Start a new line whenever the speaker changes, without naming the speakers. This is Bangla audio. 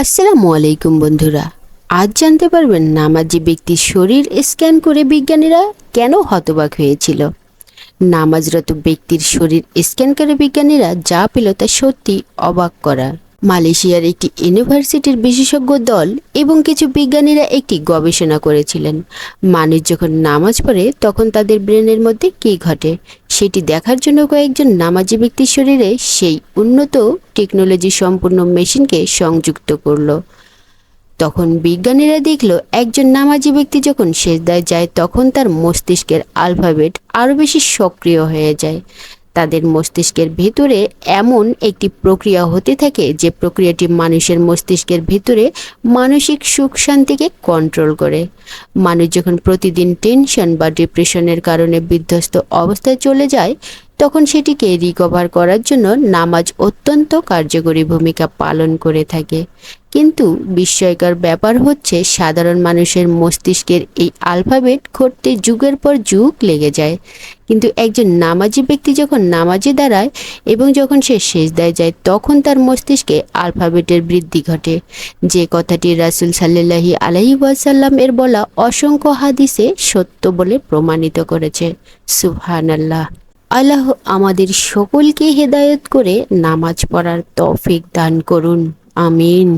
আসসালামু আলাইকুম বন্ধুরা। আজ জানতে পারবেন নামাজি ব্যক্তির শরীর স্ক্যান করে বিজ্ঞানীরা কেন হতবাক হয়েছিল। নামাজরত ব্যক্তির শরীর স্ক্যান করে বিজ্ঞানীরা যা পেল তা সত্যি অবাক করা। মালয়েশিয়ার একটি ইউনিভার্সিটির বিশেষজ্ঞ দল এবং কিছু বিজ্ঞানীরা একটি গবেষণা করেছিলেন, মানুষ যখন নামাজ পড়ে তখন তাদের ব্রেনের মধ্যে কী ঘটে সেটি দেখার জন্য কয়েকজন নামাজি ব্যক্তির শরীরে সেই উন্নত টেকনোলজি সম্পূর্ণ মেশিনকে সংযুক্ত করলো। তখন বিজ্ঞানীরা দেখল একজন নামাজি ব্যক্তি যখন সেজদায় যায় তখন তার মস্তিষ্কের আলফাবেট আরও বেশি সক্রিয় হয়ে যায়। তাদের মস্তিষ্কের ভেতরে এমন একটি প্রক্রিয়া হতে থাকে যে প্রক্রিয়াটি মানুষের মস্তিষ্কের ভেতরে মানসিক সুখ শান্তিকে কন্ট্রোল করে। মানুষ যখন প্রতিদিন টেনশন বা ডিপ্রেশনের কারণে বিধ্বস্ত অবস্থায় চলে যায় তখন সেটিকে রিকভার করার জন্য নামাজ অত্যন্ত কার্যকরী ভূমিকা পালন করে থাকে। কিন্তু বিস্ময়কর ব্যাপার হচ্ছে সাধারণ মানুষের মস্তিষ্কের এই আলফাবেট ঘটতে যুগের পর যুগ লেগে যায়, কিন্তু একজন নামাজি ব্যক্তি যখন নামাজে দাঁড়ায় এবং যখন সে সেজদায় যায় তখন তার মস্তিষ্কে আলফাবেটের বৃদ্ধি ঘটে, যে কথাটি রাসূল সাল্লাল্লাহু আলাইহি ওয়াসাল্লাম এর বলা অসংখ্য হাদিসে সত্য বলে প্রমাণিত করেছে। সুবহানাল্লাহ। আল্লাহ আমাদের সকলকে হেদায়েত করে নামাজ পড়ার তৌফিক দান করুন। আমিন।